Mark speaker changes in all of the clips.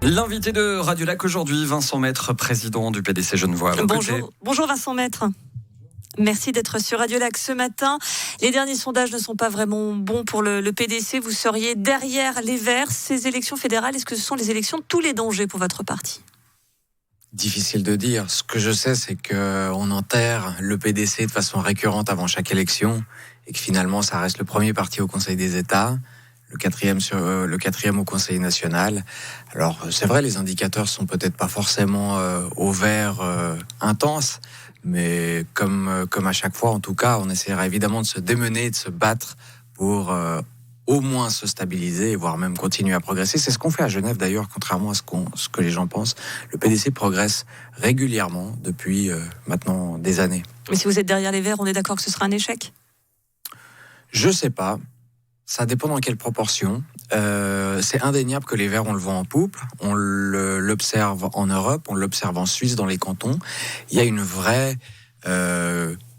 Speaker 1: L'invité de Radio Lac aujourd'hui, Vincent Maître, président du PDC Genevois.
Speaker 2: Bonjour Vincent Maître. Merci d'être sur Radio Lac ce matin. Les derniers sondages ne sont pas vraiment bons pour le PDC. Vous seriez derrière les Verts. Ces élections fédérales, est-ce que ce sont les élections de tous les dangers pour votre parti ?
Speaker 3: Difficile de dire. Ce que je sais, c'est qu'on enterre le PDC de façon récurrente avant chaque élection et que finalement, ça reste le premier parti au Conseil des États, le quatrième au Conseil national. Alors, c'est vrai, les indicateurs sont peut-être pas forcément au vert intense, mais comme à chaque fois, en tout cas, on essaiera évidemment de se démener, de se battre pour au moins se stabiliser, voire même continuer à progresser. C'est ce qu'on fait à Genève d'ailleurs, contrairement à ce que les gens pensent. Le PDC progresse régulièrement depuis maintenant des années.
Speaker 2: Mais si vous êtes derrière les Verts, on est d'accord que ce sera un échec ?
Speaker 3: Je sais pas. Ça dépend dans quelle proportion. C'est indéniable que les Verts, on le voit en poupe. On l'observe en Europe, on l'observe en Suisse, dans les cantons. Il y a une vraie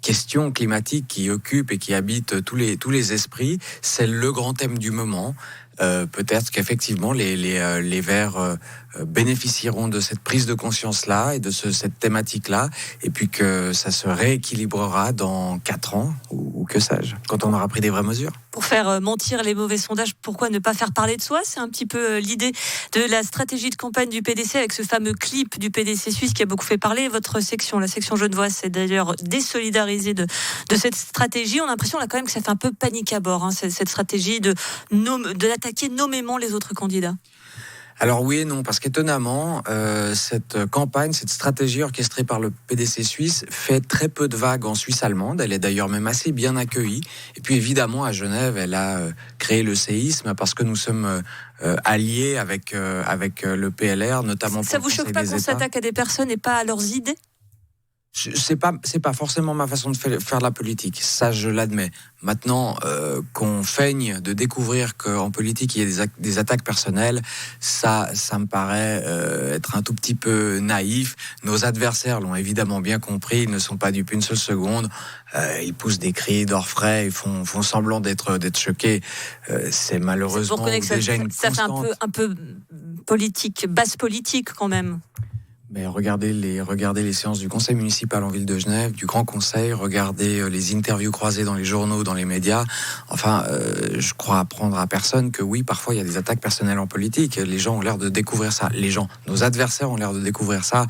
Speaker 3: question climatique qui occupe et qui habite tous les esprits. C'est le grand thème du moment. Peut-être qu'effectivement les Verts bénéficieront de cette prise de conscience-là et de cette thématique-là, et puis que ça se rééquilibrera dans 4 ans, ou que sais-je, quand on aura pris des vraies mesures.
Speaker 2: Pour faire mentir les mauvais sondages, pourquoi ne pas faire parler de soi ? C'est un petit peu l'idée de la stratégie de campagne du PDC, avec ce fameux clip du PDC Suisse qui a beaucoup fait parler. Votre section, la section genevoise, s'est d'ailleurs désolidarisée de cette stratégie. On a l'impression là quand même que ça fait un peu panique à bord, cette stratégie d'attaquer nommément les autres candidats.
Speaker 3: Alors oui et non, parce qu'étonnamment, cette campagne, cette stratégie orchestrée par le PDC suisse fait très peu de vagues en Suisse allemande. Elle est d'ailleurs même assez bien accueillie. Et puis évidemment, à Genève, elle a créé le séisme parce que nous sommes alliés avec le PLR, notamment pour
Speaker 2: ça vous choque pas qu'on s'attaque à des personnes et pas à leurs idées ?
Speaker 3: C'est pas forcément ma façon de faire de la politique, ça je l'admets. Maintenant, qu'on feigne de découvrir qu'en politique il y a des attaques personnelles, ça me paraît être un tout petit peu naïf. Nos adversaires l'ont évidemment bien compris, ils ne sont pas dupes une seule seconde. Ils poussent des cris d'orfraie, ils font semblant d'être choqués. C'est malheureusement déjà une constante.
Speaker 2: Ça fait un peu politique, basse politique quand même.
Speaker 3: Mais regardez les séances du conseil municipal en ville de Genève, du Grand Conseil, regardez les interviews croisées dans les journaux, dans les médias. Enfin, je crois apprendre à personne que oui, parfois il y a des attaques personnelles en politique. Les gens ont l'air de découvrir ça. Nos adversaires ont l'air de découvrir ça.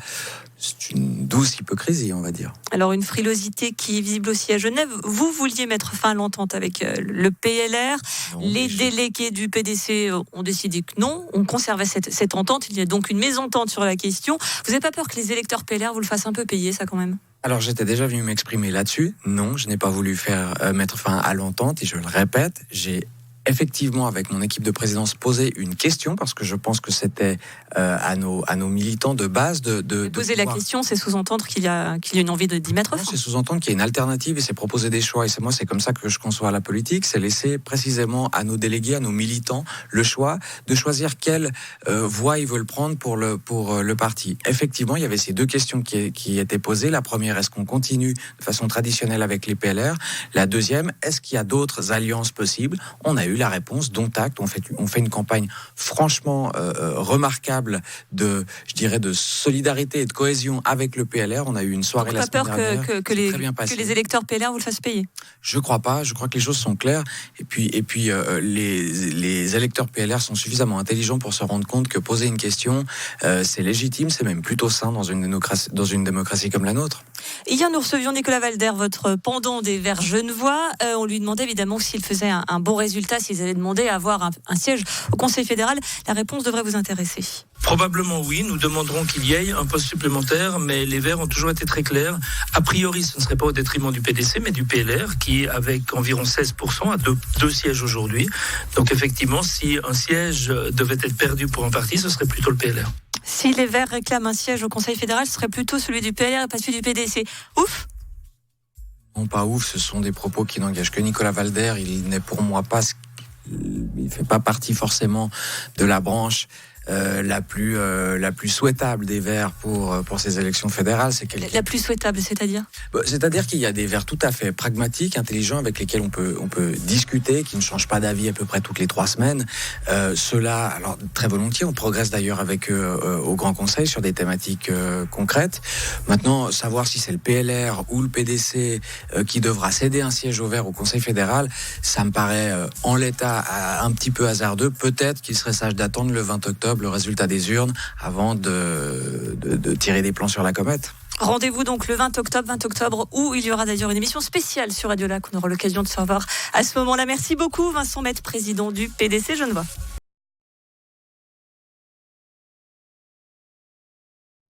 Speaker 3: C'est une douce hypocrisie, on va dire.
Speaker 2: Alors, une frilosité qui est visible aussi à Genève. Vous vouliez mettre fin à l'entente avec le PLR. Non, les délégués du PDC ont décidé que non. On conservait cette entente. Il y a donc une mésentente sur la question. Vous n'avez pas peur que les électeurs PLR vous le fassent un peu payer, ça, quand même ?
Speaker 3: Alors, j'étais déjà venu m'exprimer là-dessus. Non, je n'ai pas voulu mettre fin à l'entente. Et je le répète, j'ai effectivement, avec mon équipe de présidence, poser une question, parce que je pense que c'était à nos militants de base de
Speaker 2: poser la question, c'est sous-entendre qu'il y a une envie d'y mettre fin.
Speaker 3: C'est sous-entendre qu'il y a une alternative et c'est proposer des choix. Et c'est comme ça que je conçois la politique, c'est laisser précisément à nos délégués, à nos militants, le choix de choisir quelle voie ils veulent prendre pour le parti. Effectivement, il y avait ces 2 questions qui étaient posées. La première, est-ce qu'on continue de façon traditionnelle avec les PLR ? La deuxième, est-ce qu'il y a d'autres alliances possibles ? On a eu la réponse, dont acte. On fait une campagne franchement remarquable de solidarité et de cohésion avec le PLR. On a eu une soirée la semaine dernière.
Speaker 2: Que les électeurs PLR vous le fassent payer ?
Speaker 3: Je crois pas. Je crois que les choses sont claires. Et puis les électeurs PLR sont suffisamment intelligents pour se rendre compte que poser une question, c'est légitime, c'est même plutôt sain dans une démocratie comme la nôtre.
Speaker 2: Hier, nous recevions Nicolas Walder, votre pendant des Verts genevois. On lui demandait évidemment s'il faisait un bon résultat, s'ils allaient demander à avoir un siège au Conseil fédéral. La réponse devrait vous intéresser.
Speaker 4: Probablement oui, nous demanderons qu'il y ait un poste supplémentaire, mais les Verts ont toujours été très clairs. A priori, ce ne serait pas au détriment du PDC, mais du PLR, qui, avec environ 16%, a deux sièges aujourd'hui. Donc effectivement, si un siège devait être perdu pour un parti, ce serait plutôt le PLR.
Speaker 2: Si les Verts réclament un siège au Conseil fédéral, ce serait plutôt celui du PLR et pas celui du PDC. Ouf!
Speaker 3: Non, pas ouf, ce sont des propos qui n'engagent que Nicolas Walder. Il n'est pour moi pas... Il ne fait pas partie forcément de la branche la plus souhaitable des Verts pour ces élections fédérales. C'est
Speaker 2: la plus souhaitable, c'est-à-dire ?
Speaker 3: C'est-à-dire qu'il y a des Verts tout à fait pragmatiques, intelligents, avec lesquels on peut discuter, qui ne changent pas d'avis à peu près toutes les 3 semaines. Ceux-là, alors très volontiers, on progresse d'ailleurs avec eux au Grand Conseil sur des thématiques concrètes. Maintenant, savoir si c'est le PLR ou le PDC qui devra céder un siège aux Verts au Conseil fédéral, ça me paraît en l'état un petit peu hasardeux. Peut-être qu'il serait sage d'attendre le 20 octobre le résultat des urnes avant de tirer des plans sur la comète.
Speaker 2: Rendez-vous donc le 20 octobre, où il y aura d'ailleurs une émission spéciale sur Radio Lac. On aura l'occasion de se revoir à ce moment-là. Merci beaucoup Vincent Mettre, président du PDC Genevois.